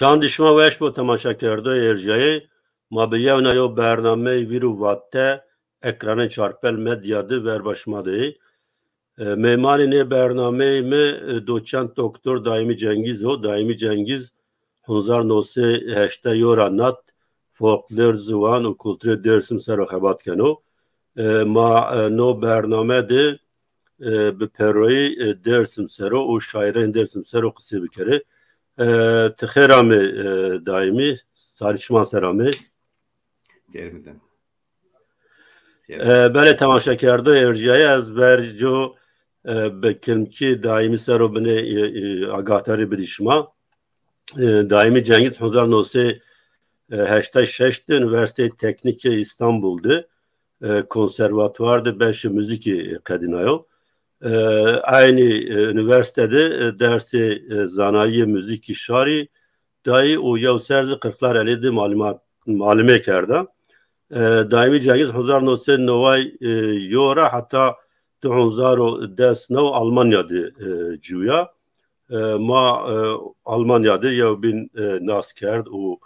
شاندشما وش با تماشا کرده ارجایی ما به یه نایو برنامه ویرو واته ekranı çarpel medyadı ver başmadı. Memari ne برنامه mi doçent doktor Daimi Cengiz o. Daimi Cengiz 1908 yora nat folklor zivan u kültür dersim sero xebat keno. Ma no برنامه de به پروی درسم سرو و شاعران درسم سرو قصه بکره تخیرامه دائمی سالشما سرامه Gerçekten. بله تماشا کرده ارجایی از برجو بکرم که دائمی سرو بنه آگاهتاری بدیشما دائمی جنگیز 1986 üniversite teknik İstanbul'da konservatuvarda 5 müzik kadinayo. Aynı üniversitede dersi zanayi müzik şari dahi o yav serzi 40'lar elinde malume kerda. Daimi Cengiz 1909 yora hatta 2010 Almanya'da cuya. Ma Almanya'da yav bin nas kerd o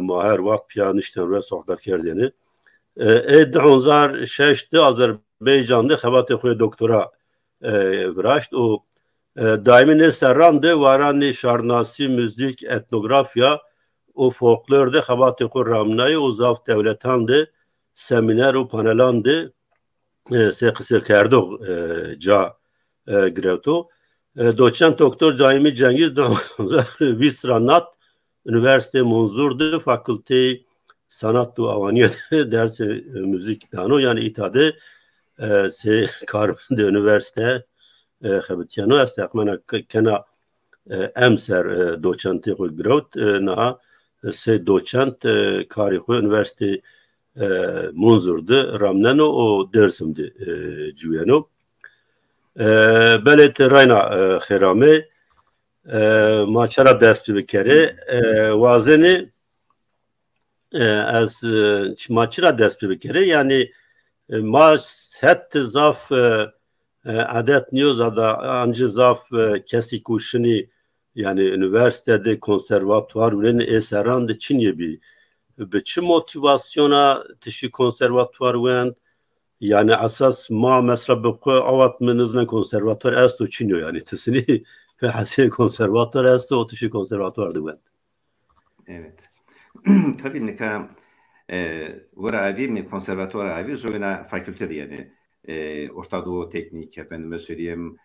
ma her vakt piyanişten ve sohbet kerdeni. 2006'da Azerbaycan'da xebatê xwe doktora viraşt û daîmî nê serran de waran nê şarnasî, müzik, etnografya û folklor de xebatê xwe ramnayê û zav dewletan de semîner û panelan de sê qise kerdok ca girevto. Doçent doktor Daîmî Cengiz 20 nat üniversite Munzur'da fakülteyi sanat ve avaniyet dersi müzik dano yani itade se karbon de üniversite xebitiyano est akmana kena emser doçenti xwe grot na se doçent kari xwe üniversite Munzur'da ramneno o dersimde cüyeno belet rayna xerame maçara dest bikere vazeni از ماچرا دست بکره یعنی ما حت زاف عادت نیوز دا انجا زاف کسی کوشنی یعنی üniversitede konservatuvar ولن eseran de çinye به چه موتیواسیونا تشی konservatuvar wen yani asas ma mesela bu avat menizne konservatuvar esto çinyo yani tesini ve hasiye konservatuvar esto o tişi konservatuvar de Evet. Tabii ne kadar varavi mi konservatuvar abi zoyna fakültede yani Orta Doğu Teknik efendime söyleyeyim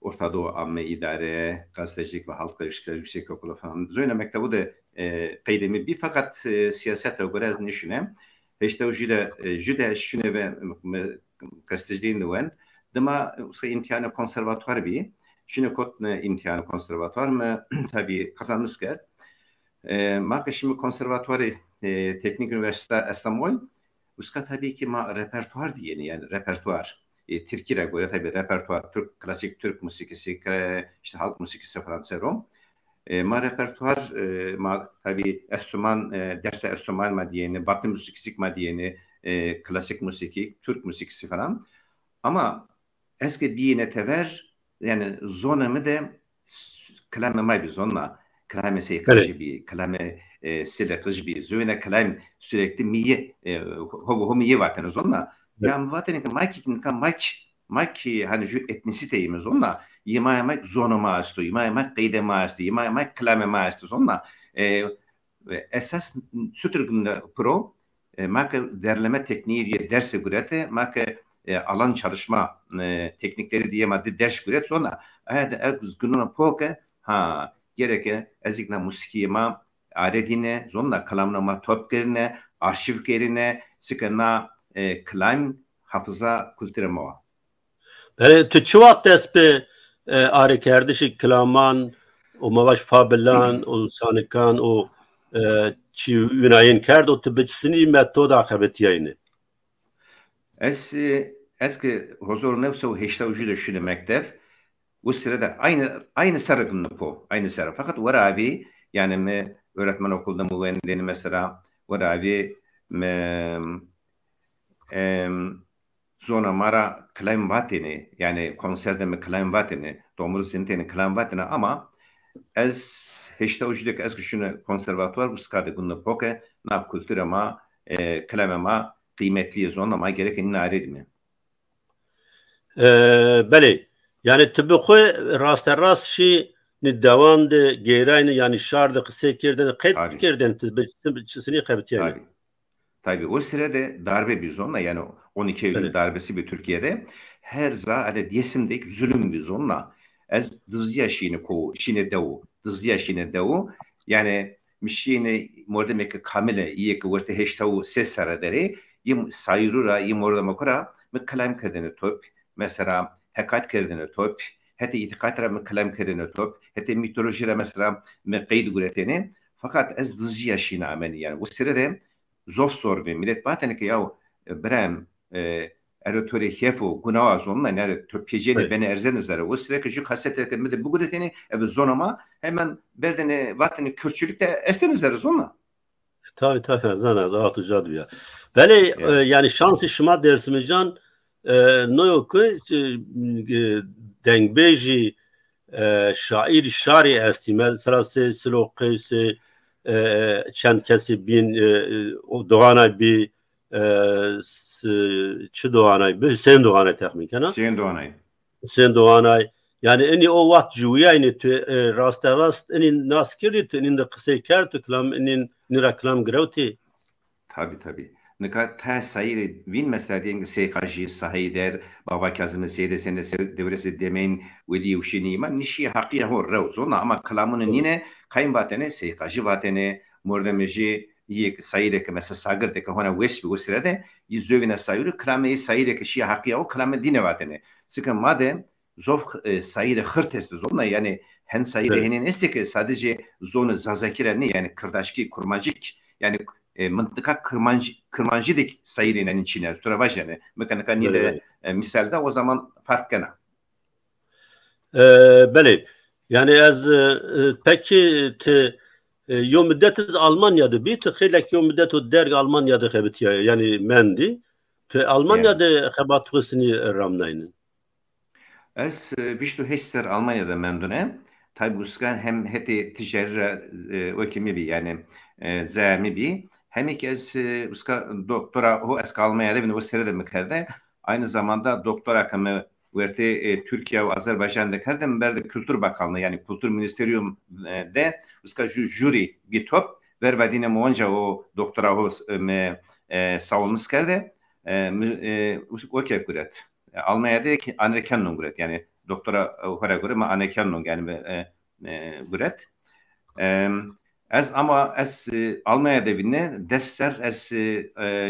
Orta Doğu Amme İdare Gazetecilik ve Halkla İlişkiler Yüksek Okulu falan zoyna mektebu da peydemi bir fakat siyasete göre az nişine işte o jüde şune ve gazeteciliğin de dama imtihanı konservatuvar bir şune kot imtihanı konservatuvar mı tabii kazanmış gel ما şimdi konservatuarı teknik üniversite İstanbul uska tabii ki ma repertuar diyeni yani repertuar Türkiye'ye göre tabii repertuar Türk klasik Türk musikisi işte halk musikisi falan serum ma repertuar ma tabii enstrüman derse enstrüman ma diyeni batı musikisi ma diyeni klasik musiki Türk musikisi falan ama eski diyene tever yani zonamı da klamamay bir zonna Kelame seyirci bir, kelame selektif bir, zöne kelam sürekli miye, ho miye vatanız onunla. Ya vatanın maki hani şu etnisiteyimiz onunla. Yemaymak zonuma astı, yemaymak kıydema astı, yemaymak kelame ma astı onunla. Esas sütürgünde pro, maka derleme tekniği diye derse gürete, maka alan çalışma teknikleri diye madde ders güret sonra. Evet, günün poke ha. Gereke ezikna musikiye ma aredine zonla kalamnama topkerine arşivkerine sıkına klam hafıza kültüre moa. Tu çuvat dest be are kerdişi klaman o mavaş fabelan o sanikan o çi ünayin kerd o tibetsini metoda xebetiyayne. Eski huzur nefsu heşta ucuda şunu mektef bu sırada aynı sarıkında po aynı sarı fakat var abi yani öğretmen okulda mühendisliğini mesela var abi zona mara klaim vatini yani konserde mi klaim vatini domuz zinteni klaim vatini ama ez heşta ucudek ez kuşunu konservatuvar uskadı gunna poke nav kulturama kılamama kıymetli zonlama gereken nared mi? Beli yani tıbbı rast şi ni devam de geyrayını yani şardı kısa kirden kayıt kirden tıbbı kayıt yani. Tabii o sırada darbe bir zonla yani 12 Eylül darbesi bir Türkiye'de her za diyesimdeki zulüm bir zonla ez dızıya şine devu dızıya şine devu yani mişine mordemek kamile iyi ki orta heştavu ses saradere yim sayırura yim orada makura mı kalam kadını top mesela hakikat kadını top hatta itikatlara mı kalam kadını top hatta mitolojire mesela mı kaydı gureteni fakat ez dızıya şine ameni yani o sırada zor sor ve millet baten ki ya brem erotori hefu günah zonla yani Türkiye'de beni erzenizlere o sürekli şu kasetlerinde de bu gureteni zonama hemen berdene vatani Kürtçülükte estenizlere zonla. Tabii zana zatı cadı ya. Böyle yani şansı şıma dersimi can ne yok dengbeji şair şari estimel sırası silokesi çend kesi bin Doğanay bir çi Doğanay bir Hüseyin Doğanay tahmin kana Hüseyin Doğanay yani eni o vat juya eni rast eni nas kirdi eni de kısa kert klam eni niraklam grevti tabii ne kadar ters sayı vin mesela diyelim ki SKJ sahider Baba Kazım'ın seydesinde devresi demeyin veli uşinima nişi hakiye hor ravzona ama klamının yine kayınbatene SKJ vatene mordemeji yek sayıdek mesela sagırdek hona vesbi o sırada yüzövine sayırı klameyi sayıdek şi hakiye o klame dine vatene sıkın madem zof sayıda hırtesti zona yani hen sayıda henin estek sadece zonu zazakireni yani kırdaşki kurmacık yani mıntıka kırmancıdik sayırının içine turavaş yani mekanika ni de misalde o zaman fark kana. Beli yani az peki yom müddetiz Almanya'da bir tıkilek yom müddetu derg Almanya'da hebit yani mendi Almanya'da hebat hısını ramnayın. Ez biştu hester Almanya'da mendune tabi uskan hem heti ticari o kimi bir yani zami bir hem ikez uska doktora o eski Almanya'da bir o sırada mekerde aynı zamanda doktora kamı verte Türkiye ve Azerbaycan'da kerdem berde Kültür Bakanlığı yani Kültür Ministeriyum de uska jüri bir top vermediğine muanca o doktora o savunmuş kerde o kekuret Almanya'da anerkennung guret yani doktora hora göre ma anerkennung yani guret ama Almanya'da binne dester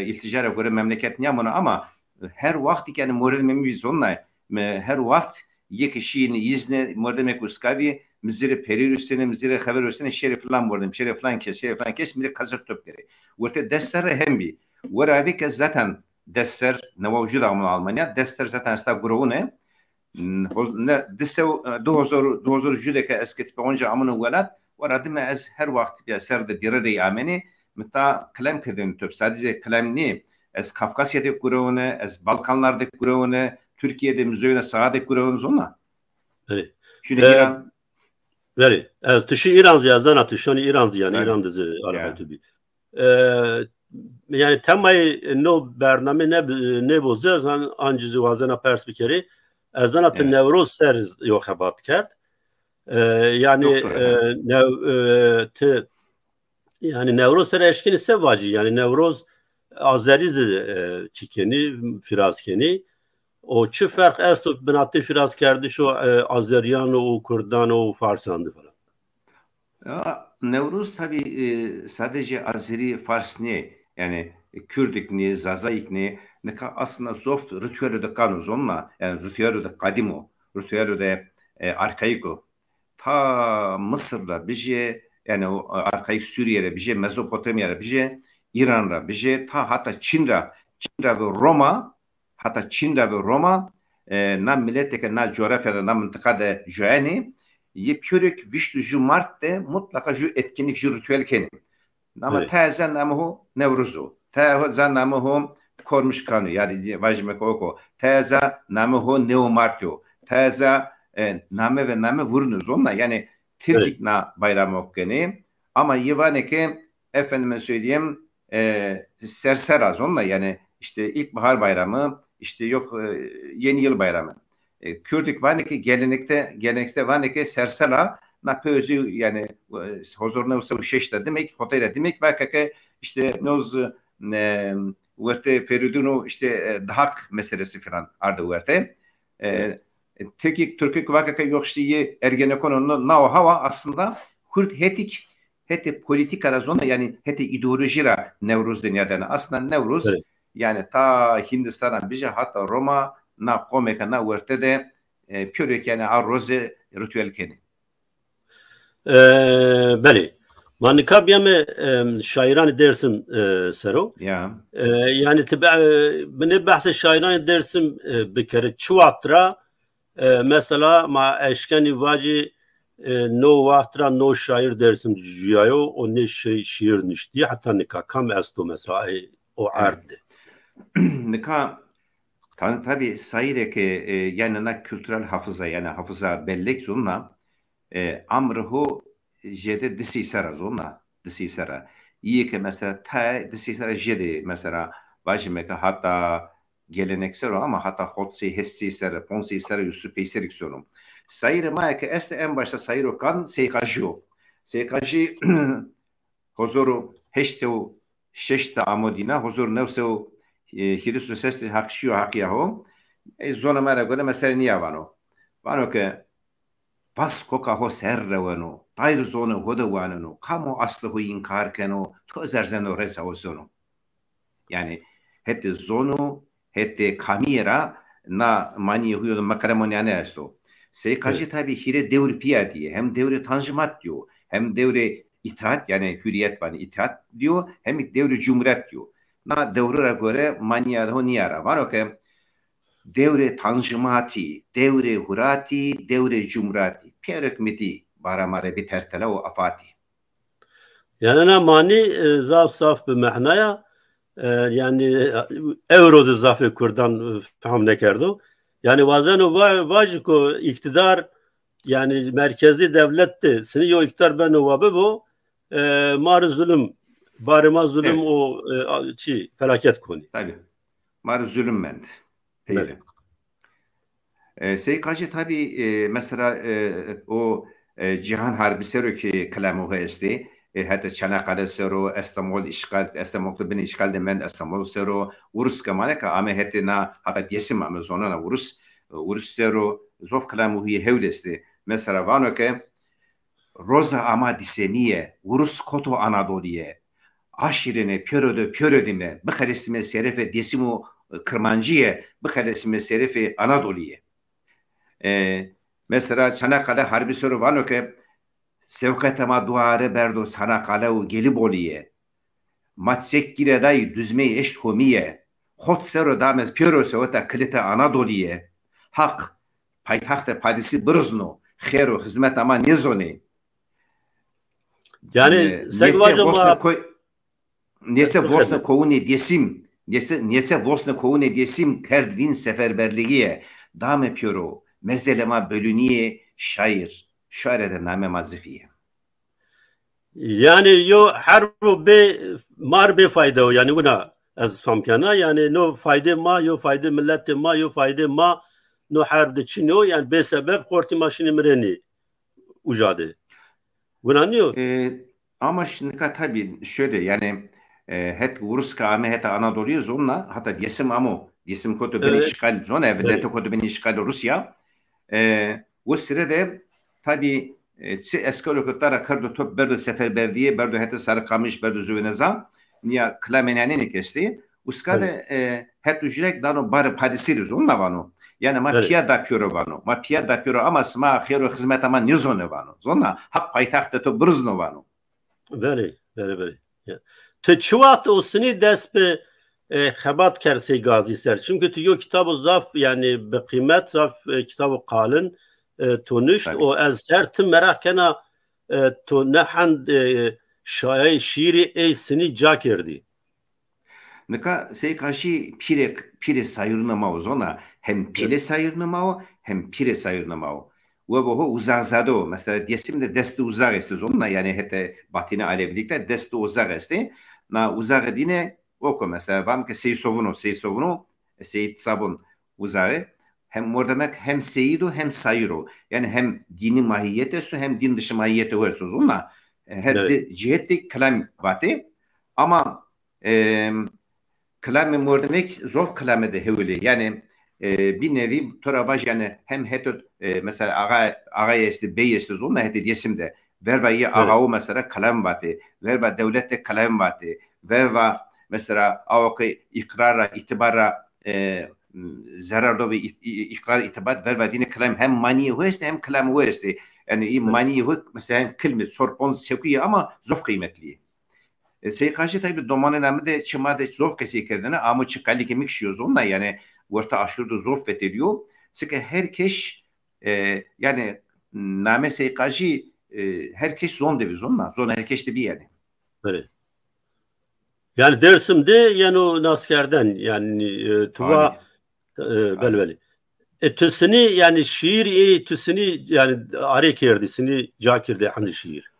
ilticara göre memleket niyamına ama her vakit yani moral vizonla her vakit yek şiini izne mordemek uskavi mizire periüstene mizire haber üstene şerif falan mordem şerif falan kes mire kazır töpleri orta dester hem bir veravi ki zaten dester nevavcud Almanya dester zaten sta gruvune ne destev 2000 judeke esket onca amını velat وردم از her vakit ya serde direde ameni meta kalem kedin töp sadece kalem ne az Kafkasya'daki gruvune az Balkanlardaki gruvune Türkiye'de müzeyine sağdaki gruvune zona evet şimdi İran veri az tuşu İran yazdan atı şu an İran yani İran dizi arabası bir yani temayı no bername ne bozuyor ancizı vazana perspekeri azdan atı Nevroz ser yok habat kert yani yani Nevroz ser eşkini sevvacı yani Nevroz Azeriz çikeni firazkeni o çi fark est binatı firaz kerdi şu Azeriyan o Kurdan o Farsandı falan. Nevruz tabi sadece Azeri Fars ne yani Kürdik ne Zazaik ne aslında zoft ritüelü de kanuz onunla yani ritüelü de kadimo ritüelü de arkaiko ta Mısır'da bir yani o arkaik Suriye'de bir Mezopotamya'da bir İran'da bir ta hatta Çin'de ve Roma hatta Çin'de ve Roma na milletteki na coğrafyada na mıntıkada joani yepyürük viştü ju Mart'te mutlaka ju etkinlik ju ritüel keni. Ama tezen namı Nevruz'u. Tezen namı Kormuşkanı yani vajmek oko. Teza namı Neomartyo. Teza name ve name vurunuz onunla yani Tirkik na bayramı okkeni ama yivaneke efendime söyleyeyim serseraz onunla yani işte ilkbahar bayramı işte yok yeni yıl bayramı. Kürdik vaneke gelenekte vaneke sersera na pözü yani huzuruna usta şeşte demek hotele demek vakake işte noz verte feridunu işte dahak meselesi falan ardı verte. Türkik vakaka yokşiyi Ergenekon'un nao hava aslında Kürt heti politika razona yani heti ideolojira Nevruz dünyadan aslında Nevruz yani ta Hindistan'a bize hatta Roma na komeka na verte de pürek yani arroze ritüel keni. Beli. Manika biyame şairan dersim sero. Yani tabi beni bahse şairan dersim bir kere çuatra mesela ma eşkeni vaci no vahtra no şair dersim cüyayo o ne şiir nişti hatta nika kam esto mesela o ardı. Nika tabi sayıreke yanına kültürel hafıza yani hafıza bellek zonla amruhu jede disisara zonla disisara iyi ki mesela ta disisara jede mesela vajimeka hatta geleneksel ama hatta hotsi hessisara ponsisara yusupeyseri sorun sayırı maike este en başta sayırı kan seykaji huzoru heştev şeşte amodina huzur nevsev Hristo sesti hakşiyo hakiyaho zona mera göre mesela niye vano ke pas koka ho serrevano tayr zona hoda vanano kamo aslı hu inkar keno to zerzeno resa o zonu yani hette zonu hette kamera na mani huyo makaremoniane esto seykaji tabi hire devri piya diye hem devri tanzimat diyor hem devri itaat yani hürriyet var itaat diyor hem devri cumhuriyet diyor na devrine göre manyar ho niyara var o ki devre tanzimati, devre hurati, devre cumhurati. Piyer hükümeti baramare bir tertele o afati. Yani ne mani zaf saf bir manaya yani evrodu zafı kurdan faham ne kerdo. Yani bazen o vacik o iktidar yani merkezi devletti. Seni yo iktidar ben o vabı bu mar zulüm barıma zulüm evet. O felaket konu. Tabii. Mar zulüm ment. Evet. Seykaji tabii mesela o Cihan Harbi sero ki kalamuhu esti hatta Çanakkale sero İstanbul işgal İstanbul'da beni işgal demen İstanbul sero Urus kamaneka ama hatta yesim ama zonana Urus sero zof kalamuhu hevlesti mesela vano ke Roza ama diseniye Urus koto Anadolu'ye aşirine pörödime bıkarestime serefe desimu Kırmancı'ya bıkarestime serefe Anadolu'ya mesela Çanakkale Harbi soru var ki sevketema duare berdo Çanakkale u Gelibolu'ye maçsek gireday düzmeyi eşt homiye hot sero damez piyoro sevota klite Anadolu'ye hak paytaxta padisi Brızno xero hizmet ama nizoni yani nese Vosna kovune desim nese Vosna kovune desim terdvin seferberliğiye dame piyoro mezelema bölüniye şair şairede name mazifiye. Yani yo harbu be mar be fayda o yani buna az famkana yani no fayda ma yo fayda millet ma yo fayda ma no harb çino yani be sebep korti maşini mireni ucadı. Buna niye? Ama şimdi tabii şöyle yani het Ruska ama het Anadolu'yu zonla hatta yesim amo yesim kodu beni işgal zona evlete kodu beni işgal Rusya o sırada tabii eski lokutlara kardo top berdo seferberdiye berdo hete Sarıkamış berdo Züveneza niye klameneni kesti uskada het ücret dano bar padisiriz onunla vano yani ma piyada piyoro vano ma piyada piyoro ama sma xero hizmet ama nizone vano zona hak paytaxta to Brızno vano very. Tu çuvat o seni dest be xebat kerse gazi ser çünkü tu yo kitabı zaf yani be kıymet zaf kitabı kalın تونشت و از هر تم مراکنه تو نحند şiiri seni ca kerdi. Neka seykaşi pire sayırnama o zona hem pire sayırnama o hem pire sayırnama o. bu uzak zado mesela diyesim de desti uzak ist onunla yani hete batine alevlikte desti uzak ist na uzak dine oku mesela vam ki seyisovunu seyit sabun uzağı hem orada hem seyidu hem sayru yani hem dini mahiyeti üstü hem din dışı mahiyeti üstü onunla her ciheti kelam vati ama kelam mordemek zor kelam de hevli yani bir nevi torabaj yani hem hetot mesela ağa yesti bey yesti onunla hete diyesimde verbayı ağağı mesela kelam vati verba devlette kelam vati verba mesela avakı ikrara itibara zararda ve ikrar itibat verba dine kelam hem mani hueste hem kelam hueste yani mani hu mesela kelime sorpon sekiye ama zor kıymetli. Seykaşı tabi domanın amı da çımada zor kesikerdine ama çıkalli kemik şiyoruz onunla yani orta aşırıda zor fethediyor. Sıkı herkes yani name seykaşı herkes zon deviz onunla. Zon herkes de bir yani. Evet. Yani Dersim'de yani o askerden yani tuva belveli. Tüsünü yani şiir tüsünü yani arek yerdisini cakirde hani şiir.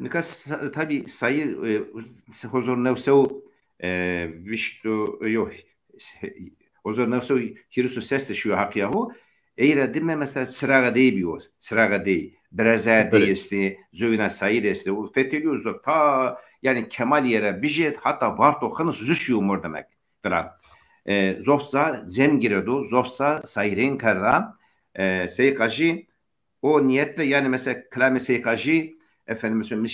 Nikas tabi sayı huzur nevsev viştu yok huzur nevsev hirisu seste şu hakiyahu eğer dimme mesela sıraga değiyor sıraga değil breza değilse zöyna sayı değilse o fethediyoruz ta yani kemal yere bijet hatta varto khanıs züşüyor mor demek falan zofsa zem giredu zofsa sayren karda seykaji o niyetle yani mesela klame seykaji efendim mesela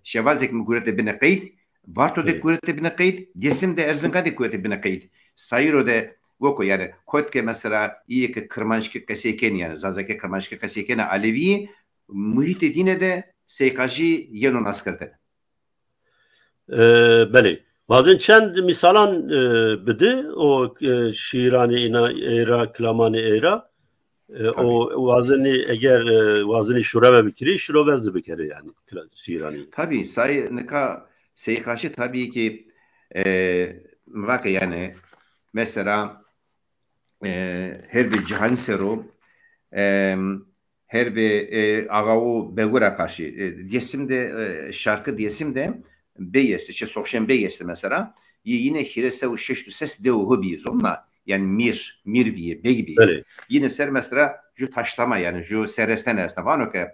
şevazdek mi kuvvete bine kayıt varto de kuvvete bine kayıt desim de erzinka de kuvvete bine kayıt sayıro de voko yani kotke mesela iyi ki kırmanşki kaseken yani zazake kırmanşki kaseken alevi muhit dine de seykaji yenon askerde beli bazen çend misalan bidi o şiirani ina era klamani era o vazını eğer vazını şuraya bikiri şuraya bikiri yani şiirani. Tabii sayı nika seykaşı tabii ki bak yani mesela her bir cihan seru her bir ağavu begura karşı diyesim de şarkı diyesim de beyesti işte sokşen beyesti mesela yine hirese o şeştü ses de o bir onunla yani mirviye begbi yine ser mesela ju taşlama yani ju seresten esna var o ki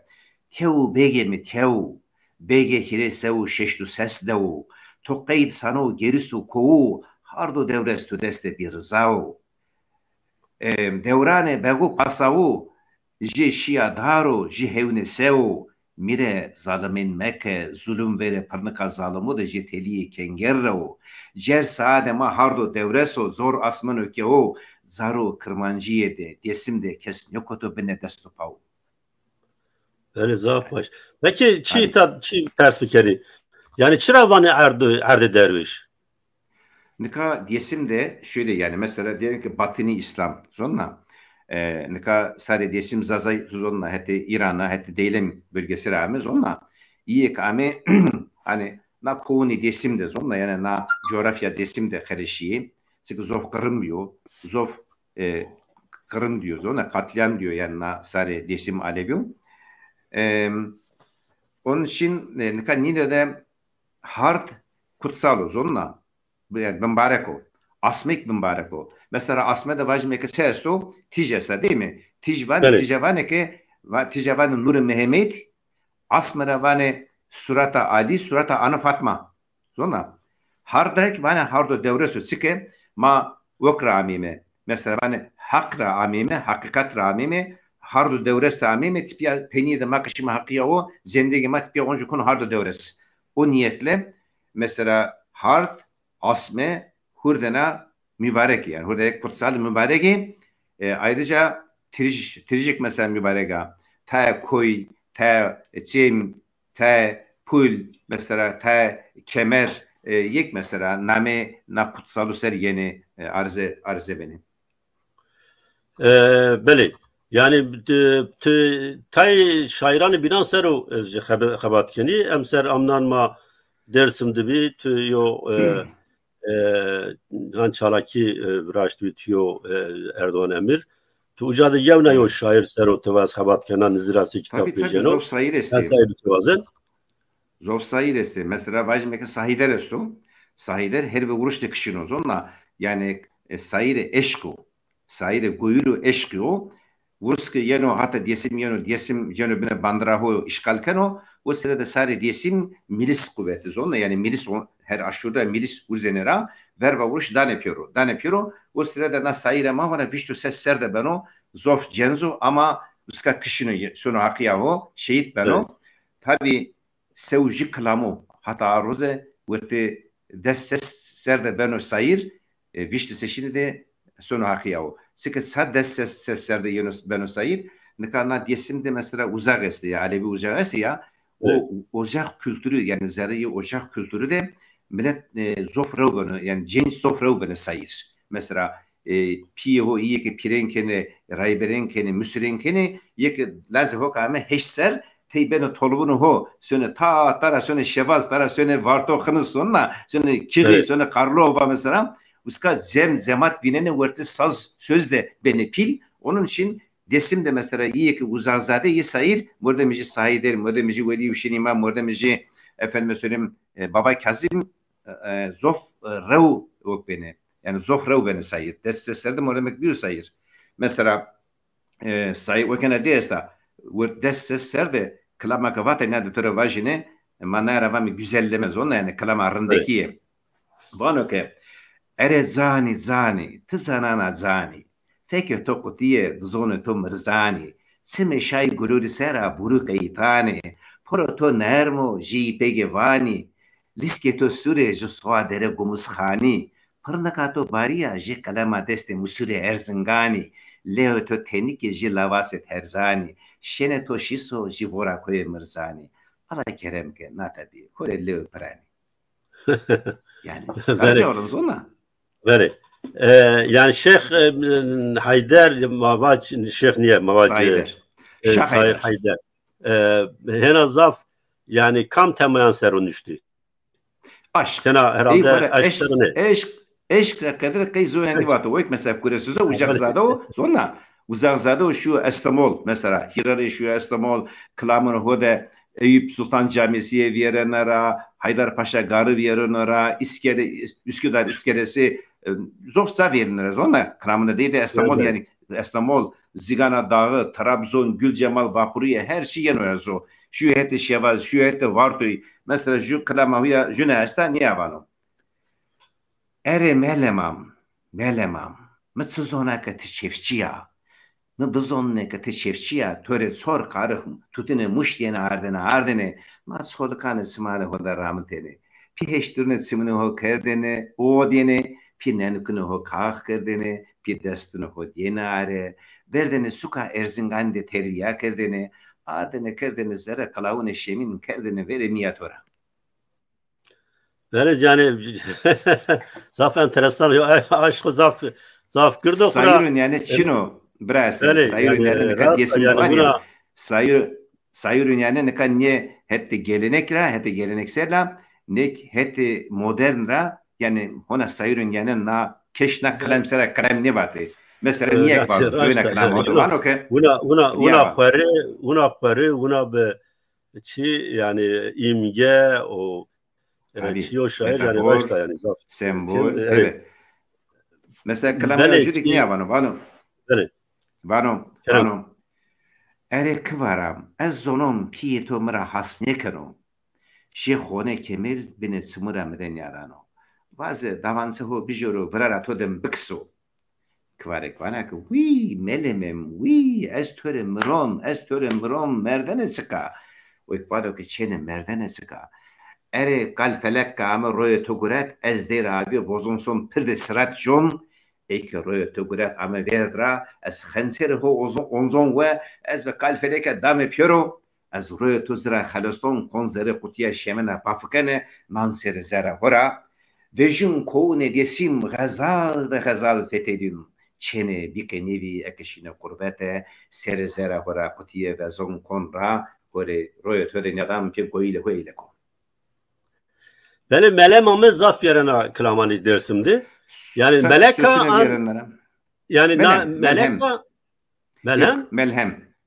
teu bege mi teu bege hirese o şeştü ses de o toqayd sanu gerisu ko hardo devrestu deste bir zao devrane begu pasavu ji şia daro ji hevne seu mire zalimin meke zulüm vere parnaka zalimu da ji teliye kengerro jer saade ma hardo devreso zor asman öke o zaro kırmancıye de desim de kes nyokoto bene destopau. Öyle zaaf baş. Peki çi ters fikri. Yani çıravanı erdi derviş. Nika desim de şöyle yani mesela diyelim ki Batini İslam sonra nika sadece desim zazay sonra hatta İran'a hatta Deylem bölgesi rağmen sonra iyi kame hani na koni desim de sonra yani na coğrafya desim de karışıyı çünkü zof kırmıyor zof kırım diyor sonra katliam diyor yani na sadece desim alevium onun için nika nide de hard kutsal sonra yani mübareko. Asmek mübareko. Mesela asmede vajmeke sesto tijesa değil mi? Tijavane ke tijavane nur Mehmet asmede vane surata Ali surata Ana Fatma. Sonra hardrek vane hardo devresu çıke ma vokra amime. Mesela vane hakra amime, hakikat amime hardo devres amime tipiya peni de makışma hakiya o zendegi mat tipiya oncu konu hardo devres. O niyetle mesela hard asme hurdena mübarek yani hurdek kutsal mübareki ayrıca tiricik mesela mübareka ta koy ta cim ta pul mesela ta kemer yek mesela name na kutsalu ser yeni arze beni. Beli yani tay şairanı binan seru xabatkeni emser amnan ma dersim dibi yo han çalaki vraşt bitiyor Erdoğan Emir تو جاده یه نه شاعر سر و تواز خبات کنن نزراسی کتاب بیجنو. زوف سایر Ben است. sayı bituvazın. Zov sahir است. Mesela vajmeke sahider است. Sahider her ve vuruş da kışın onunla yani sahir eşku. Sahir guyuru eşku. Vurski yeno hatta diyesim yeno bine bandraho işgal keno. O sırada sari diyesim milis kuvveti zonla yani milis her aşurda milis urzenera ver ve vuruş dan yapıyor. Dan yapıyor. O sırada na sahire ma vana piştu ses serde beno zof cenzo ama uska kışını sonu hakiyaho şehit beno. Evet. Tabi sevji klamı hatta roze vurte des ses serde beno sahir viştu seşini de sonu hakiyaho. Sıkı sad des ses serde beno sahir ne kadar diyesim de mesela uzak esti ya Alevi uzak esti ya o ocak kültürü yani zerreyi ocak kültürü de millet zofravını yani genç zofravını sayır. Mesela piyeho iyi ki pirenkeni, rayberenkeni, müsrenkeni iyi ki lazı hokame heşser teybeni tolbunu ho söne ta tara söne şevaz tara söne vartokhını sonra söne kiri söne karlova mesela uska zemat binene verti saz sözde beni pil onun için desim de mesela iyi ki uzakzade iyi sayır burada mici sahider burada mici veli üşen imam burada mici efendime söyleyeyim baba Kazim zof rev yok beni yani zof rev beni sayır desteslerdim orada demek bir sayır mesela sayı o kana desta desteslerde klama kavata ne de tura vajine manara vami güzellemez ona yani klama arındaki bana ki ere zani tzanana zani fekir to kutiye zonu to mirzani sime şay gururi sera buru kaytani poro to nermo ji pegevani liske to sure jo soa dere gumuskhani parnaka to bariya ji kalama deste musure erzingani leo to tenike ji lavaset herzani şene to şiso ji vora koye mirzani ala kerem ke natabi kore leo prani yani kaçı olun sonra Veri. Yani Şeyh Haydar Mavaç Şeyh niye Mavaç Sayır Haydar. Hena zaf yani kam temayan serun düştü. Aşk. Hena herhalde aşk ne? Eşk kadar kay zoyandi vatı. O mesela kuresize uzakzade o sonra uzakzade o şu İstanbul mesela Hirari şu İstanbul Klamın hoda Eyüp Sultan Camisi'ye verenlere Haydarpaşa Garı verenlere Üsküdar iskelesi Zofsa verenlere sonra Klamında değil de İstanbul yani İstanbul Zigana Dağı Trabzon Gülcemal Vapuriye her şey yanıyor o. Şu hete Şevaz şu hete Vartoy mesela şu Klamahuya Jüneş'ta niye var o? Ere melemam mıtsızona katı çevçiya mı bizonne katı çevçiya töre sor karıhım tutine muşdiyene ardene ma sodukane simale hoda ramtene pi heşturne simine ho kerdene o diyene pi nenukune ho kah kerdene pi destune ho diyene are verdene suka erzingande terviya kerdene ardene kerdene zere kalavune şemin kerdene veremiyatora. Yani zaf enteresan aşkı zaf kırdı sayırın yani çino brasın sayırın yani ne kadar sayırın yani ne kadar niye hette gelenekra hette geleneksel ne hette modern ra yani ona sayırın yani na keşna kalemsera kalem ne batı mesela niye var böyle kalem oldu var o ki una be çi yani imge o çiyo şair yani başta yani zaf sembol evet mesela kalemler jüdik niye var evet Vano. Ere kvaram, ez zonom piyeto mra hasne kano. Şehone kemir bine smura meden yarano. Vaze davanse ho bijoro vrara todem bikso. Kvarek vana ki melemem, ez töre mrom, merdane sıka. O ikvado ki çene merdane sıka. Ere kal felek kame roye toguret ez der abi bozonson pirde sırat jon. Eke roye toguret ame verdra ez xenseri ho onzon ve ez ve kalfeleke dame piero ez roye tuzra xaloston konzere kutiya şemene pafkene nanseri zera hora vejun koune desim gazal fetedim çene bike nevi ekşine kurbete seri zera hora kutiya ve zon konra hore roye töre nedam pi koyle ko benim melemamı zaf yerine kılamanı dersimdi. Yani meleka yani meleka Melhem? Yok,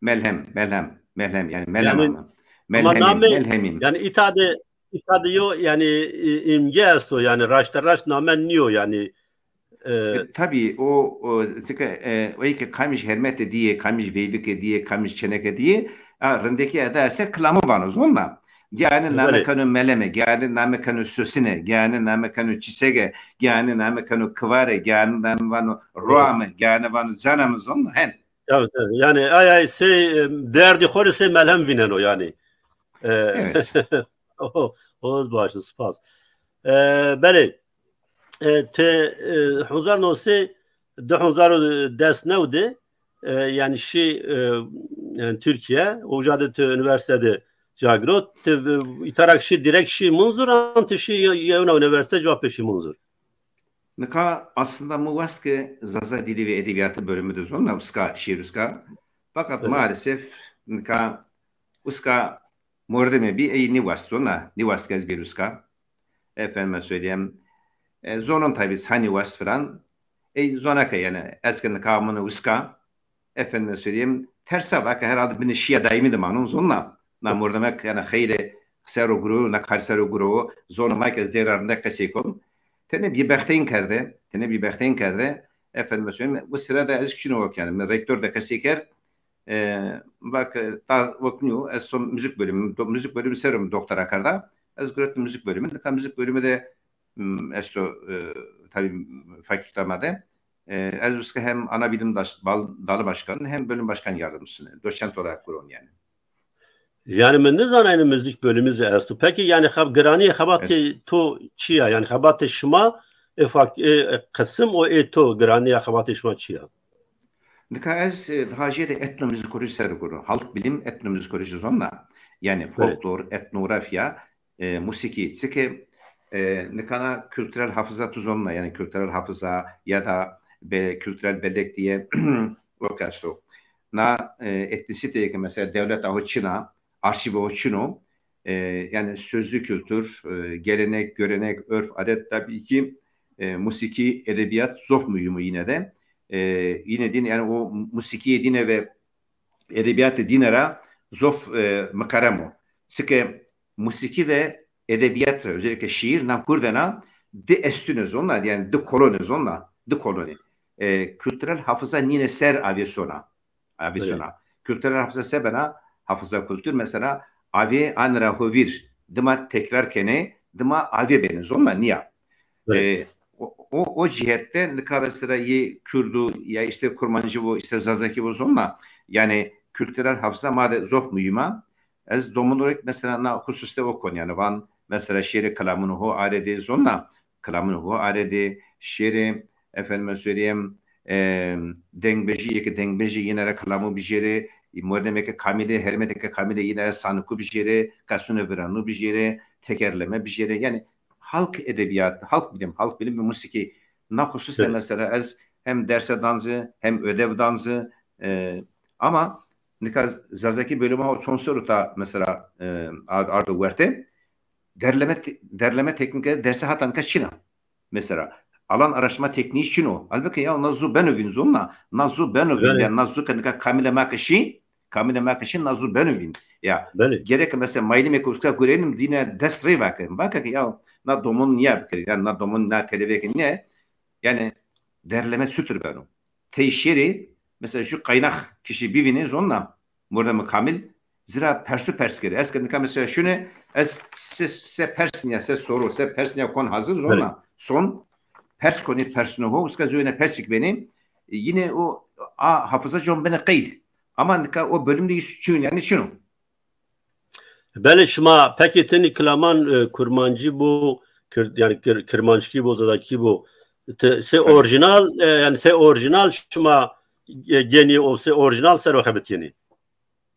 melhem yani melhem Yani ama. ama Melhemim, name melhemim. yani itade yo yani imge esto yani raştaraş namen niyo yani Tabii o iki kamış hermete diye, kamış veybike diye, kamış çeneke diye rındaki ederse klamı var onunla. Yani name böyle kanu meleme, yani name kanu sösine, yani name kanu çisege, yani name kanu kıvare, yani name vanu roame, yani vanu zanamız onunla hen. evet, evet. Yani ay derdi hori se melhem vinen o yani. E, Evet. o o başlı spas. Beli te Hunzar nosi 2010 nevdi yani yani Türkiye Ucadet Üniversitede Cagrot itarak direkt munzur antı yevna üniversite cevap munzur. Nika aslında Muvaske Zaza Dili ve Edebiyatı bölümüdür sonra uska şiir uska. Fakat Böyle. maalesef nika uska mordeme bir nivas sonra nivas gez bir uska. Efendime söyleyeyim. Zonun tabi sani vas falan. Zonaka yani esken kavmını uska. Efendime söyleyeyim. Tersa bak herhalde beni şia daimi de manun zonla. Na mordemek yani hayre sero guru na karsero guru zonu merkez derarında kasekom. Tene bir bekleyin kerde. Efendime söyleyeyim. Bu sırada ezkişini ok yani. Rektör de kaseker. Bak ta oknuyor. Ez son müzik bölümü serum doktora karda. Ez güretim müzik bölümü. Müzik bölümü de esto tabii fakültemede ez hem ana bilim dalı başkanı hem bölüm başkan yardımcısı. Doçent olarak kuruyorum yani. Yani من نزانم müzik bölümü است. Peki yani grani Evet. xabatı to çiya yani xabatı şuma kısım o to grani xabatı şuma çiya. Nika ez haciyede etnomüzikoloji serguru. Halk bilim etnomüzikoloji zonla. Yani Evet. folklor, etnografya, musiki. Çünkü nikana kültürel hafıza tuzonla yani kültürel hafıza ya da kültürel bellek diye okyasto. Na etnisiteye mesela devlet ahoçina, arşiv ahoçino yani sözlü kültür, gelenek, görenek, örf, adet tabii ki musiki, edebiyat, zof mühimi yine de yine din yani o musikiye dine ve edebiyatı dinara zof makaramo. Sıkı musiki ve edebiyat özellikle şiir na kurdena de estünüz onlar yani de koloniz onlar de koloni. Kültürel hafıza nine ser Evet. avisyona. Kültürel hafıza sebena hafıza kültür mesela avi anra hovir dıma tekrar kene dıma avi beniz onlar niye? Evet. O cihette mesela Kürdu ya işte Kurmancı bu işte Zazaki bu zonla yani kültürel hafıza made zof mühima ez domun olarak mesela na hususte o konu yani van mesela şiiri kalamını ho aredi zonla kalamını ho aredi şiiri efendime söyleyeyim dengbeji yine kalamı bir şiiri modemeke kamile hermeteke kamile yine sanıkı bir şiiri kasune veranu bir şiiri tekerleme bir şiiri yani halk edebiyatı, halk bilim ve musiki nahusus Evet. mesela ez hem derse dansı hem ödev dansı ama nikaz Zazaki bölümü son soruta mesela ardu verte derleme teknikleri derse hatan kaçına mesela alan araştırma tekniği için o. Halbuki ya nazu benovin zonla nazu benovin Evet. yani nazu kanika kamile makashi nazu benovin ya Böyle. gerek mesela mayli mekoska görelim dine destre bakın. Bakın ya na domun niye bakın yani na domun na televeki ne yani derleme sütür benim. Teşhiri mesela şu kaynak kişi bivini zonla burada mı kamil zira persu pers geri. Eskiden mesela şunu se persnya se soru se persnya kon hazır Böyle. zonla son pers koni persno ho uska zöne persik benim yine o hafıza jon beni kaydı. Ama o bölümde şu yani şunu. Böyle şuma peki teni klaman kurmancı bu yani kırmancı bu zadaki bu se Tabii. orijinal yani se orijinal şuma geni o se orijinal serohabet yani.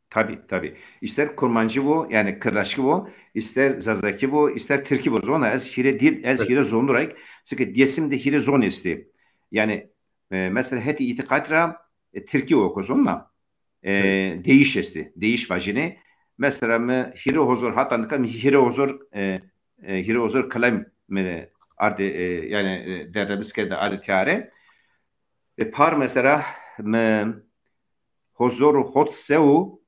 Tabii. İster kurmancı bu yani kırlaşkı bu, ister zazaki bu, ister Türkü bu. Zona ez hire dil ez Evet. hire zondurak. Sıkı diyesim de hire zon isti. Yani mesela heti itikatra Türkü oku zonla Evet. değiş esti. Değiş vajini. Mesela hire huzur hatta hire huzur kalem ardı yani derremiz kede ardı tiyare. Par mesela Huzur hotseu,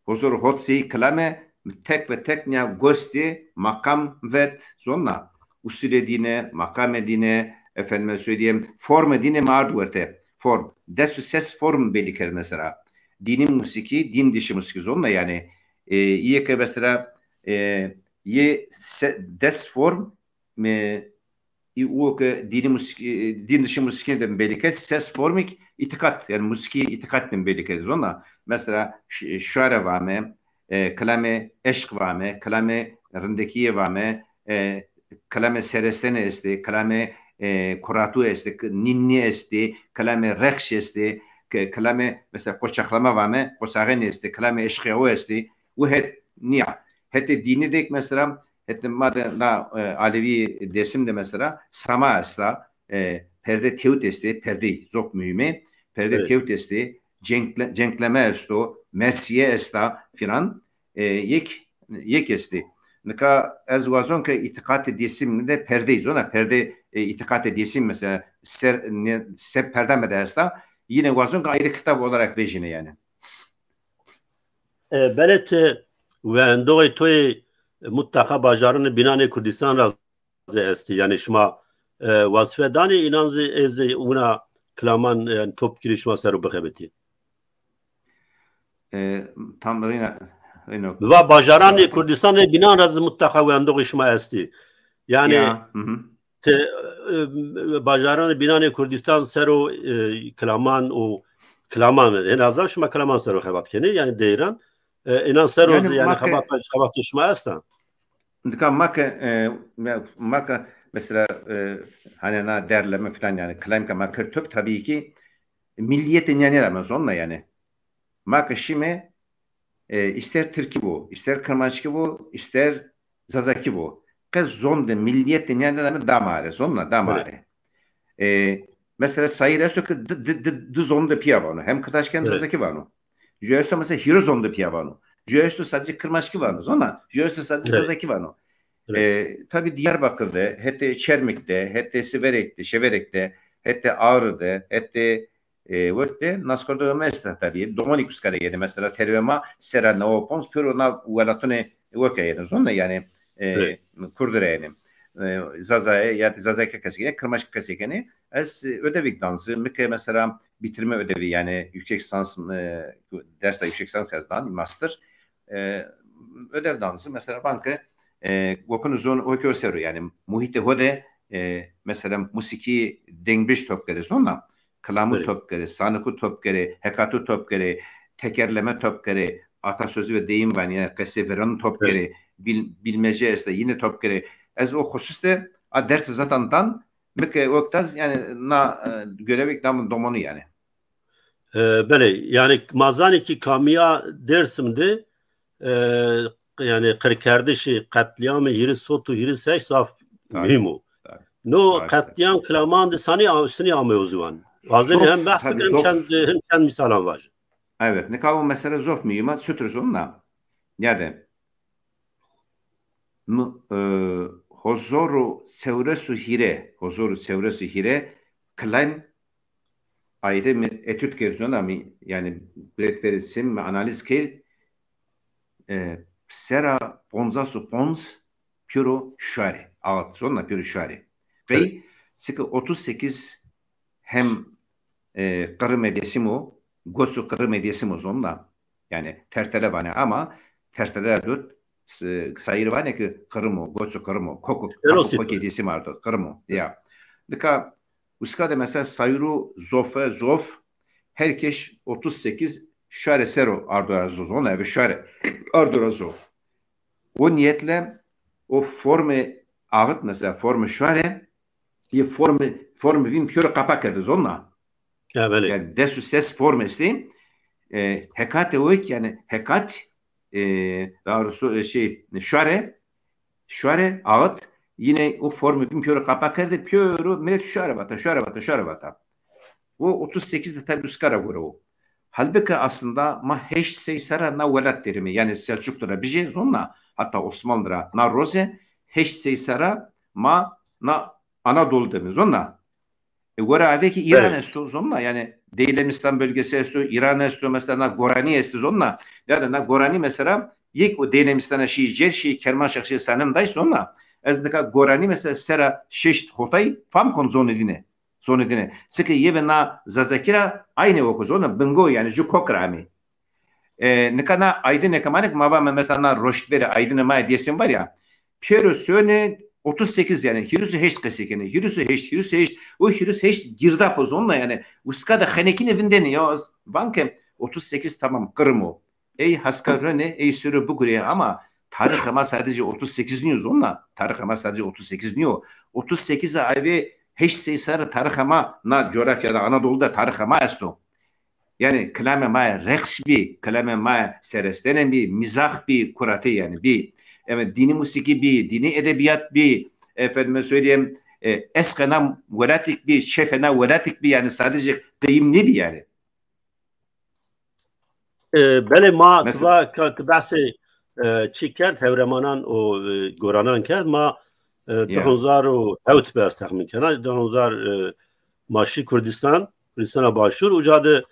huzur hotsi klame tek ve tek ne gosti makam vet zonna. Usul dine, makam dine, efendime söyleyeyim, form dine marduverte. Form. Desu ses form beliker mesela. Dinin musiki, din dışı musiki zonna yani. İyi ki mesela des form o ki din dışı musikiden beliker ses formik itikat yani musiki itikatın beliker zonna. Mesela şare vame, kalame eşk vame, kalame rindekiye vame, kalame serestene esti, kalame kuratu esti, ninni esti, kalame rekş esti, kalame mesela koçaklama vame, koçağın esti, kalame eşkıyo esti. Bu het niye? Hette dini dek mesela hette madde na Alevi desim de mesela sama esta perde tevt esti, perde zok mühimi, perde Evet. tevt esti, cenkleme esto, mersiye esta filan yek esti. Nika ez vazon ke itikat desim de perdeyiz ona perde itikat desim mesela ser perde medesta yine vazon ayrı kitap olarak vejine yani. بلت و اندوی توی متقا باجارن بینان کردستان را استی یعنی شما وصفه دانی اینانزی از اونا کلامان توپ kirişma سرو بخبتی Tam yine و باجاران کردستان بینان را متقا و اندوی شما استی یعنی باجاران بینان کردستان سرو کلامان و کلامان en azından شما کلامان سرو خبات کنی یعنی دیران inan seroz yani xabatlaşma aslan. Maka mesela hani na derleme falan yani klaim maka töp tabii ki milliyetin yani demez onunla yani. Maka şimdi ister Türkiye bu, ister Kırmançki bu, ister Zazaki bu. Kız zonda milliyetin yani demez damare, zonla damare. Mesela sayır esto ki zonda piyavano. Hem Kıtaşken Zazaki vano. Jüyesto mesela hiro zonda piyavano. Jüyesto sadece Kırmançki vano. Zona. Jüyesto sadece Zazaki vano. Tabii Diyarbakır'da, hette Çermik'te, hette Siverek'te, Şeverek'te, hette Ağrı'da, hette Vört'te, Naskor'da Ömer'de tabii. Domonikus kare yedi mesela tervema serana o pons pür ona uvelatone vöke yedi. Zona yani kurdure yani. Zaza'ya ya da Zaza'ya kesikene, Kırmaşık kesikene ez ödevik dansı, müke mesela bitirme ödevi yani yüksek lisans dersle yüksek lisans yazdan master ödev dansı mesela banka Vokun uzun o seru yani muhite hode mesela musiki dengbiş topkere sonra kalamu topkere, sanıku topkere, hekatu topkere, tekerleme topkere, atasözü ve deyim var yani kaseveran topkere, bilmece işte yine topkere. Ez o hususta a dersi zaten müke oktaz yani na görevik namın domonu yani. Böyle yani mazani ki kamiya dersimde yani kırkerdişi katliamı yeri sotu yeri seç saf mühim o. No katliam klamandı sani amı o zaman. Bazen hem bahs fikrim hem misalan var. Evet. Ne kadar mesela zor mühim sütür sonuna. Yani Hozoru sevresu hire klaim ayrı bir etüt geziyor ama yani üretverilsin ve analiz ki sera ponzasu pons puro şare ağıt sonra puro şare ve sıkı 38 hem kırı medyasimo gosu kırı medyasimo zonda yani tertele bana ama tertele dut sayır var ne ki kırmo gosu kırmo koku paketisi vardı kırmo ya dika uskada mesela sayru zof herkes 38 şare sero ardorazo zona ve şare ardorazo o niyetle o forme ağıt mesela forme şare ye forme vim pure kapak eder zona yani desu ses formesi hekat eoik yani hekat daha doğrusu şare ağıt yine o formu pure kapak eder pure millet şare bata o 38'de tabi uskara göre o halbuki aslında ma heş seysara na velat derimi yani Selçuklulara bir şey sonra hatta Osmanlılara na roze heş seysara ma na Anadolu demi sonra göre abi ki İran esto sonra yani Değilemistan bölgesi estu, İran estu mesela Gorani estu onna. Yani na Gorani mesela yek o Değilemistan'a şi Kermanşah şi sanımday sonra ez neka Gorani mesela sera şeşt hotay fam kon zonedine. Zonedine. Sıkı yeve na zazakira aynı oku zona bingo yani ju kokrami. Neka na aydın ekamanik maba mesela na roştveri aydın ma diyesim var ya. Piero söne 38 yani hirusu heşt kasekene hirusu heşt o hirusu heşt girdap o zonla yani uska da hanekin evinden ya banke 38 tamam kırmo ey haskarene ey sürü bu gureye ama tarih ama sadece 38 niyor zonla tarih ama sadece 38 niyor 38'e ayve heşt seysarı tarih ama na coğrafyada Anadolu'da tarih ama esto yani kelame ma reks bir kelame ma serestenen bir mizah bir kurate yani bir evet dini musiki bir dini edebiyat bir efendime söyleyeyim eskena velatik bir şefena velatik bir yani sadece kıyımlı bir yani. Bele ma Mesela tva bahse çiker hevremanan o goranan ker ma ya 2007 bes tahmin kana 2000 maşi Kurdistan'a başvur ucadı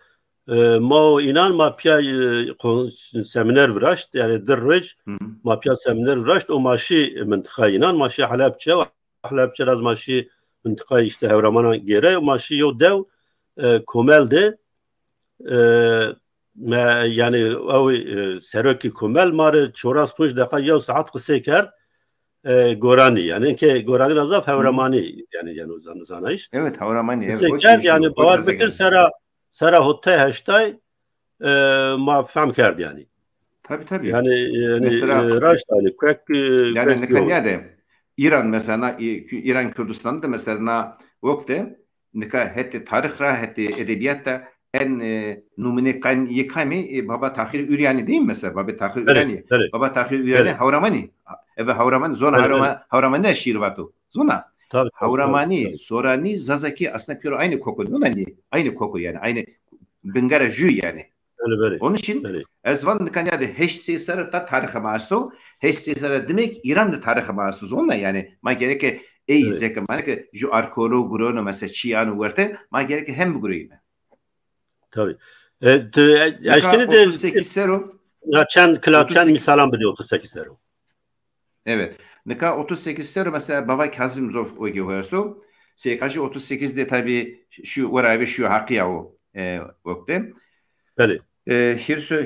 ما inan ma pia seminer vraşt yani derrej hı, ma pia seminer vraşt o maşi mıntıka inan maşi Halepçe az maşi mıntıka işte Hevraman'a gere o maşi yo dev komelde yani o seroki komel marı çoras puş deka ya saat kısa ker Gorani yani ki Gorani nazaf Hevramani yani o zanayış evet Havramani evet kısa o ker şu yani o bağır bitir gezegen. sera hotte heştay ما فهم کرد yani. Tabii. Yani Mesela raşt ali yani ne kwek kan yo. yerde İran mesela İran Kürdistan'da mesela vakti ne ka hette tarihra hette edebiyatta en numune kan yekami baba tahir Üryani değil mi mesela baba tahir Beli, Üryani beli, baba tahir Üryani beli, Havramani eve Havramani zona beli. Havramani şirvatu zona Havramani Tabii. Sorani Zazaki aslında piro aynı koku zona aynı koku yani aynı Bingara jü yani onun için Beli. ezvan yani heşsi sarıta tarihe mastu heşsi sarı demek İran'da tarihe mastu onunla yani ma gereke ey Beli. zeka ma gereke ju arkoru gruno mesela çiyanu verte ma gereke hem bu gruyu Tabii. nika Eşkini de 38 serum çen 38 misalan biliyor 38 sero. evet nika 38 serum mesela Baba Kazım Zof o gehoyastu sekaji 38'de tabi şu var şu hakiya o vakti Beli.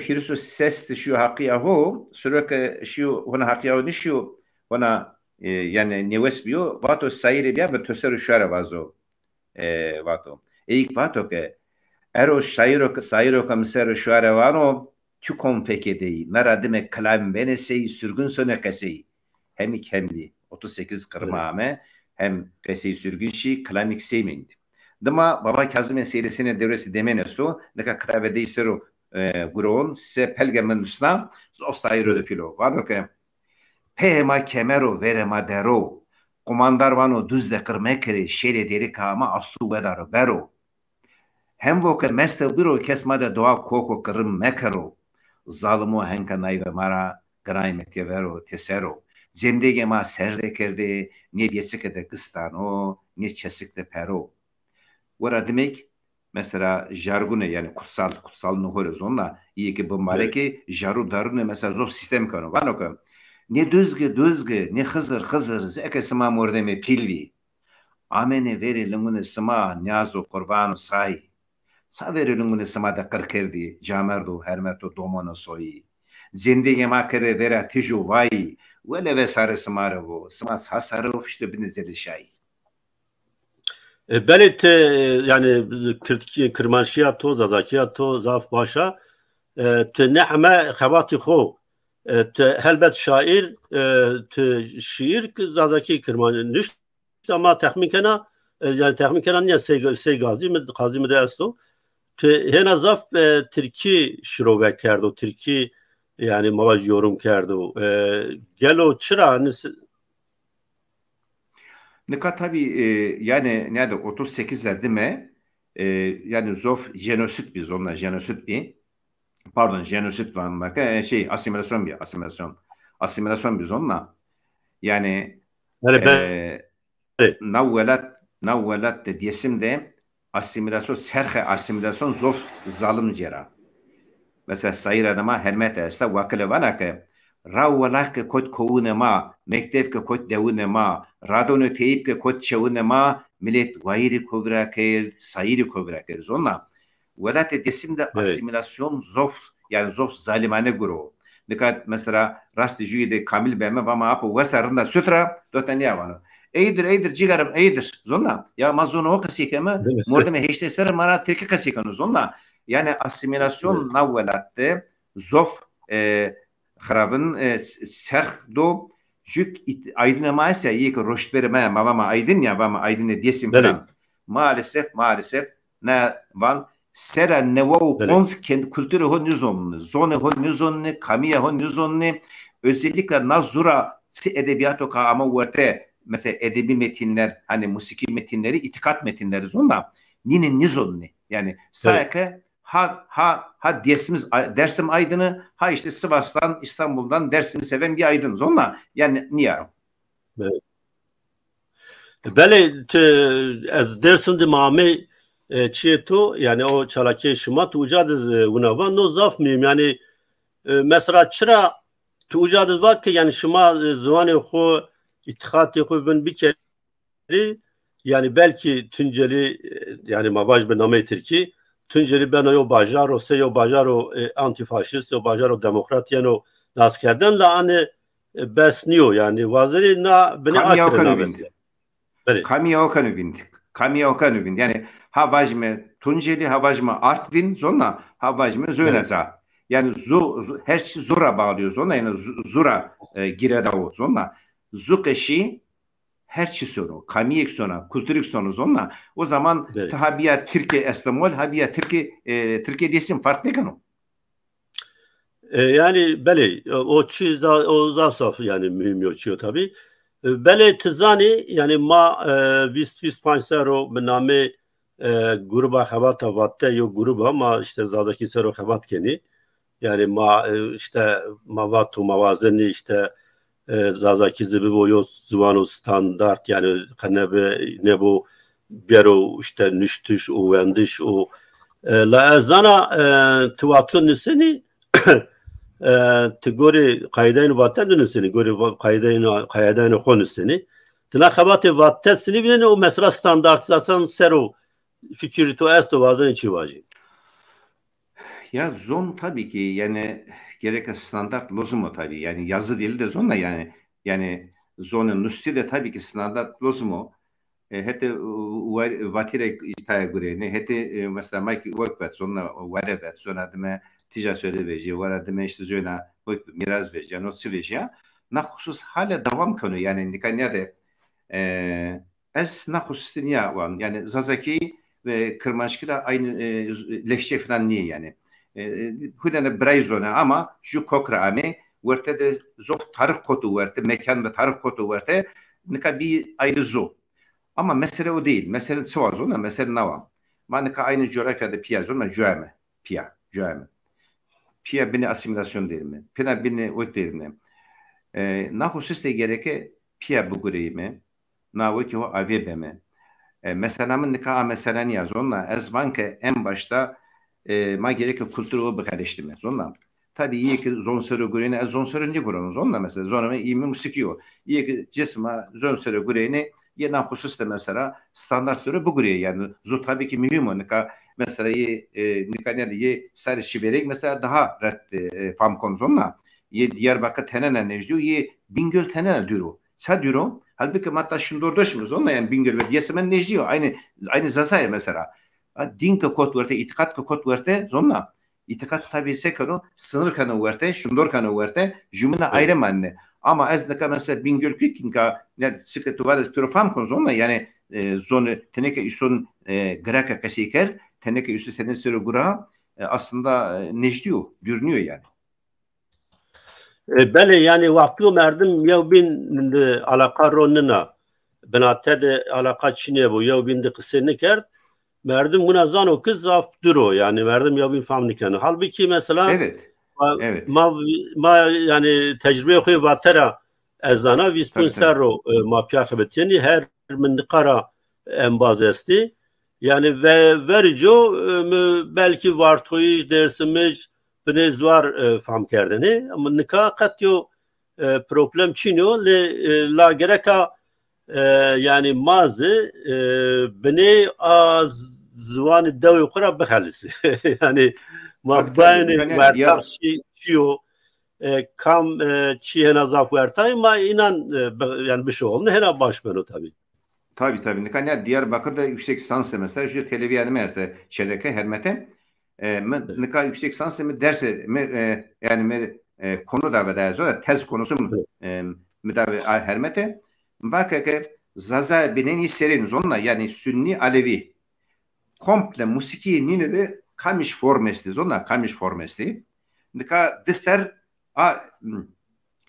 Hirsu sesti şu hakkı yahu sürekli şu ona hakkı yahu ne şu ona yani neves biyo vato sayire biya ve töseru şara vazo vato ilk vato ke ero sayiro komisero şara vano tu konfekedi nara demek kalam benesey sürgün sone keseyi hemik hemli 38 Beli. kırmame hem keseyi sürgün şi kalamik seymendi. Dama Baba Kazım'ın serisine devresi demenesto neka kravedeyi seru gron se pelgemen nusna o sayro de Beli. filo vano ke pema kemero verema dero komandar vano düzde kırmekeri şere deri kama astu vedaro bero hem voke meste biro kesmade doğa koko kırım mekero zalimo henka nayve mara graimet vero tesero zendege ma serre kerdi ne biyetsikede kıstano ne çesikde pero Vara demek mesela jargone yani kutsal nuhuruz onunla iyi ki bu Beli. maleki jaru darune mesela zor sistem konu var o ne düzgü ne hızır zeke sma mordeme pilvi amene veri lungune sma nyazo kurbanu sai sa veri lungune sma da karkerdi jamerdo hermeto domono soyi zindegi makere vera tiju vai vele vesare smarevo sma hasarı işte binizeli şai Beli te yani kırmanşkiya to zazakiya to zaf başa te nehme xebatı xo te helbet şair te şiir zazaki kırman nüş ama tahmin kana yani tahmin kana niye sey gazi mi de esto te hena zaf Türkiye şirove kerdo Türkiye yani mavaj yorum kerdo gelo çıra Nika tabii yani nerede 38'ler değil mi? Yani zof jenosit biz onunla jenosit bir pardon jenosit var mı? Asimilasyon biz onunla yani yani ben e, navvelat de diyesim de asimilasyon, serhe asimilasyon zof zalim cera. Mesela sayır adama hermet esla vakile vanake ravvalak kot kovunema mektep ke kot devunema radonu teyip ke kot çevunema millet gayri kovraker sayır kovraker zonna velat desimde asimilasyon zof yani zof zalimane guru dikkat mesela rastı jüyede kamil beme ama apo vesarında sütra dotanya var eydir cigarım eydir zonna ya mazonu o kasikeme mordeme heşte ser mara teki kasikanu zonna yani asimilasyon navvelatte zof xarabın serh do jük aydınlama ise iyi ki roşt verme mavama aydın ya vama aydın desim falan maalesef ne van sera nevo kons kendi kültürü hon nüzonlu zone hon nüzonlu kamiye hon nüzonlu özellikle nazura edebiyatı ka ama verte mesela edebi metinler hani musiki metinleri itikat metinleri zonla ninin nüzonlu yani sayke ha dersim aydını ha işte Sivas'tan İstanbul'dan dersimi seven bir aydın zonla yani niye? Bele az dersim de mame çiğto yani o çalaki şuma tucadız unavan no zaf miyim yani mesela çıra tucadız var ki yani şuma zvanı xo ittihat xo ben bir kere yani belki Tunceli yani mavaj be name Türkiye Tunceli ben o bajaro se o bajaro antifaşist o bajaro demokrat yani o naskerden la hani besniyor yani vaziri na beni akire mesela. Kamiya okan übin yani havajme Tunceli havajme Artvin sonra havajme Zöneza yani her şey zura bağlıyor sonra yani zura gireda sonra zukeşi her şey sonra kamiyek sonra kültürük sonra o zaman habiya Türkiye eslamol habiya Türkiye desin fark ne kanu? Yani bele o zaf yani mühim ölçüyor tabii. Bele tizani yani ma 25 sero mename gruba xebata vatte yo gruba ma işte zazaki sero xebat keni yani ma işte mavatu mavazeni işte zazaki zibi boyo zvano standart yani kanebe ne bu bero işte nüştüş o vendiş o la zana tuvatun nisini تقولي قايدين واتن نسني قولي قايدين خون نسني تنا خبات واتن سني بينه ومسرا standartizasyon sero fikri to esto bazen içi vaji. Ya zon tabii ki yani gerek standart lozumu tabii yani yazı dili de zonla yani zonun nusti de tabii ki standart lozumu hete vatire itaya gureni hete mesela Mike Workvet zonla varevet zonla deme tica söyleyeceği var ademe işte zöna miraz vereceği not sileceği na husus hala devam konu yani nikanyade es na husus niye var yani Zazaki ve Kırmanşkı'da aynı lehçe falan niye yani hudane bray zona ama şu kokra ame verte de zof tarih kodu verte mekan ve tarih kodu verte nika bir ayrı zo ama mesele o değil mesele sıvaz ona mesele nava manika aynı coğrafyada piyaz ona juame Pia bini asimilasyon değil mi? Pina bini o değil mi? Nahusus de gereke pia bugureyi mi? Nahu ki o avebe mi? Mesela nika mesela ne yaz onunla? Ezvanke en başta ma gereke kültürü o bıkarıştı mı? Onunla. Tabii iyi ki zon sörü gureyni ez zon sörü ne gureyni? Onunla mesela zonama iyi mi musikiyor. İyi ki cisma zon sörü gureyni ye nahusus da mesela standart sörü bugureyi yani. Zo tabii ki mühim o nika. Mesela nikanyeli sarı şiberek mesela daha fam konusunda Diyarbakır tenene nejdiyor Bingöl tenene duru. Sa duru halbuki matta şundordaşımız onunla yani Bingöl ve Yesemen nejdiyor aynı zazaya mesela. Dinka kod verte itikat kod verte zonla itikat tabii sekano sınır kanı verte şundor kanı verte jumuna ayrı anne. Ama ez ne mesela Bingöl kikinka yani sıkıntı var fam konusunda yani zonu teneke üstün graka kasiker teneke üstü tenesörü gura aslında nejdiyor, görünüyor yani. Bele yani vakti merdim ya bin alaka ronuna benate de alaka çine bu ya bin de kısene kert merdim buna zan o kız zaf duro yani merdim ya bin famniken halbuki mesela evet. ma yani tecrübe okuyor vatera ezana vispun serro ma piyakabet yani her mendikara embazesti Yani ve verico belki vartoyuş dersimiz bnez var fam kerdeni ama nika katyo problem çino la gereka yani mazı beni az zvan devi kura bekhalisi yani ma bani vartak çiyo kam çiye nazaf vartay ma inan yani bir şey oldu hena baş beno tabii. Tabii. Nikanya Diyarbakır'da yüksek lisans mesela şu televizyonda meğerse şereke hermete nika yüksek lisans derse yani konu da vedayız tez konusu müdavi hermete bakake zaza bineni serin zonla yani Sünni Alevi komple musiki nine de kamiş formesti zonla kamiş formesti nika dister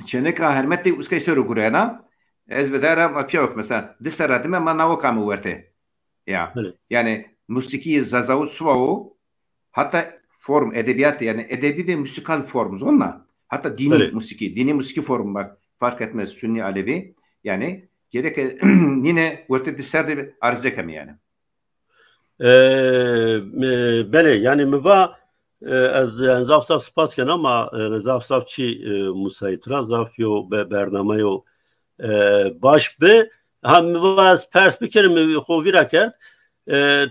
çeneka hermete uskay soru kurena ez vedara mapiyok mesela disteratime manavo kamu verte ya yani musiki zazavut suvavu hatta form edebiyat yani edebi ve müzikal form zonla hatta dini musiki form bak fark etmez Sünni Alevi yani gerek yine verte disterde arzde kemi yani bele yani meva az zafsaf spasken ama zafsaf çi musayitra zafyo bernameyo baş be ham vaz perspektifi xovira kerd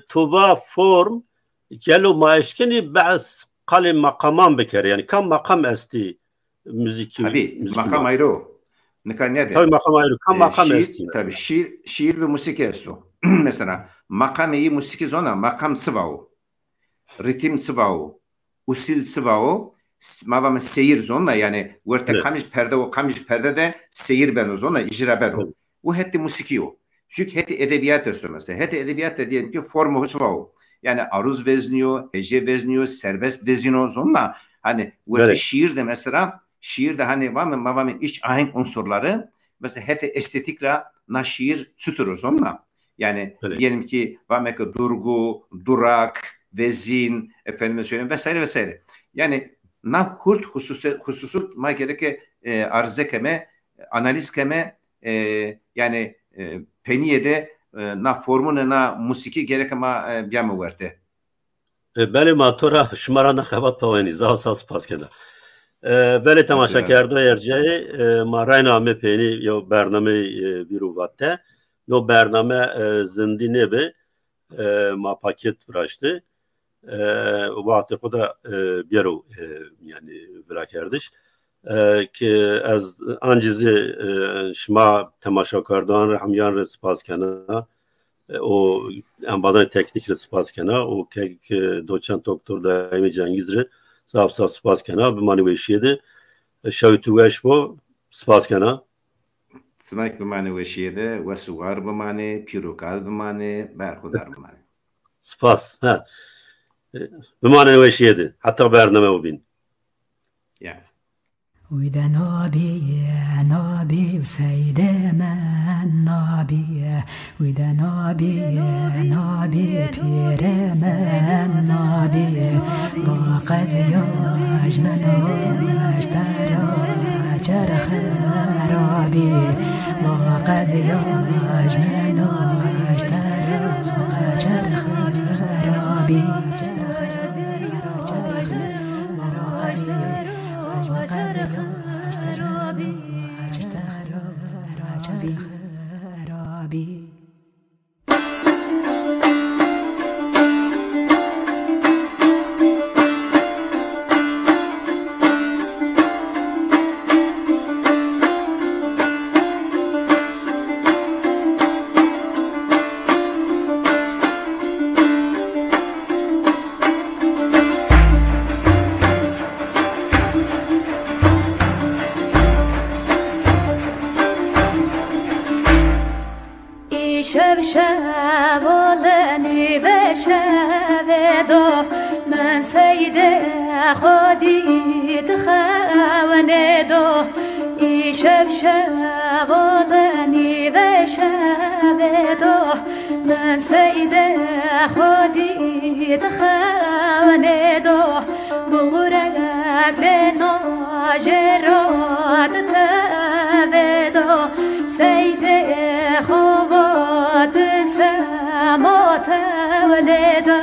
tova form gelo maişkeni baz qalim maqaman bekar yani kam maqam esti müziki tabii makam ayrı o ne tabii makam ayrı kam makam esti tabii şiir ve müzik esto mesela makam iyi müzik zona makam sıvao ritim sıvao usil sıvao mavame seyir zonla yani verte kamiş perde o kamiş perde de seyir ben o zonla icra ben o. Bu heti musiki o. Çünkü heti edebiyat östürmesi. Heti edebiyat da diyelim ki formu husva o. Yani aruz vezniyor, hece vezniyor, serbest vezniyor zonla. Hani verte şiir de mesela şiirde hani var mı mavame iç ahenk unsurları mesela heti estetikra na şiir sütürür zonla. Yani diyelim ki var durgu, durak, vezin, efendime söyleyeyim vesaire. Yani na hurt hususut ma gereke arze keme analiz keme yani peniyede na formuna na musiki gerek ama biamu verte. Beli matora şmarana kabat pavani zavsas paskena. Beli tamaşa kerdo erceği ma rayname peni yo bername viruvatte no bername zindine be ma paket vraştı. وقتی خود بیارو یعنی برا کردش که از انجیزه شما تماشاکردان همیان را سپاس کنه و انبازان تکنیک را سپاس کنه و که دوچند دکتر دائمی جنگیز را سپاس سپاس کنه به معنی وشیده شاوتوگش با سپاس کنه سمک به معنی وشیده و سوار به معنی پیروکال به معنی برخودار به معنی سپاس ها بمعنى وشيده حتى برنامه وبين يعني وإذا نابي وسيد من نابي وإذا نابي بير من نابي باقز ياج من اشترى چرخ رابي باقز ياج من اشترى چرخ رابي شبالنی و شبدو من سید خودی تخوانه دو ای شبالنی و شبدو من سید خودی تخوانه دو بغرق لناجرات تبدو سید خوبات سمات nedo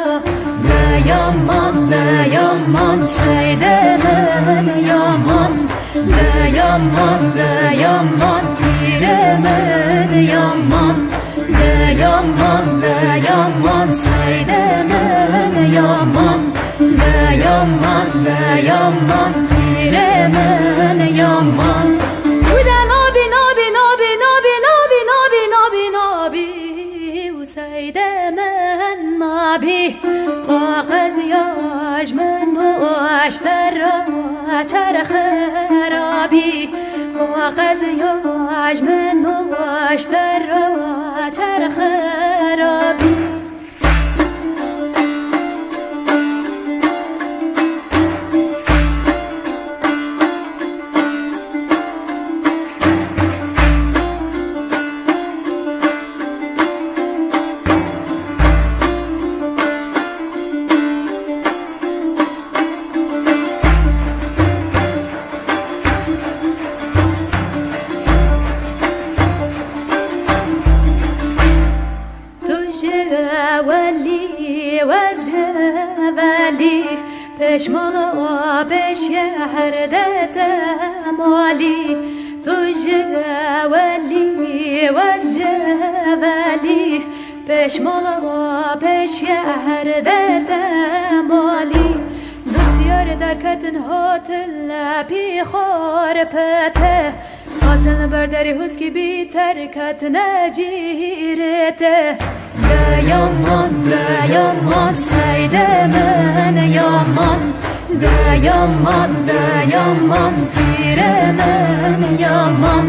yaman seydemen yaman piremen yaman seydemen yaman piremen yaman uda nabi useydemen nabi واقز یاج من اشتر چرخ رابی واقز یاج من اشتر چرخ رابی پشمالا به شهر مالی تو جوالی و جوالی پشمالا به شهر مالی بسیار در کتن هاتل بی خور پته هاتل برداری حسکی بی ترکت نجیرته yaman seydemen yaman piremen yaman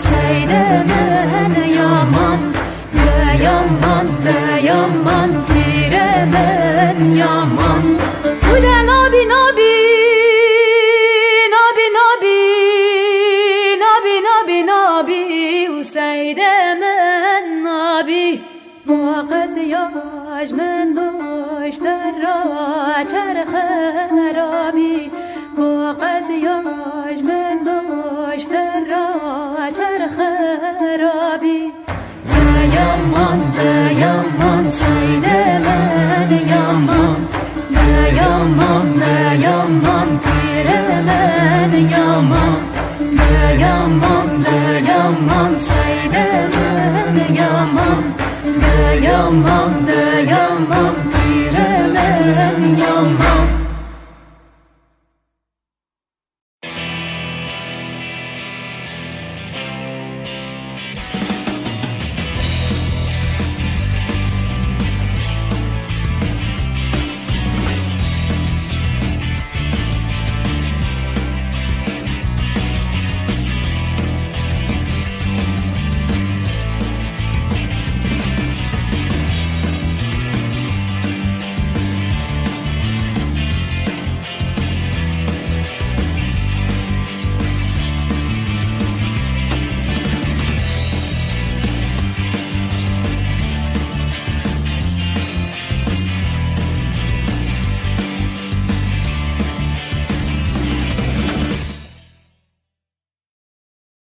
seydemen yaman piremen yaman uda nabi useydemen nabi واقز یاج من اشتر چرخ رابی واقز یاج من اشتر چرخ رابی yaman seydemen yaman piremen yaman seydemen yaman piremen yaman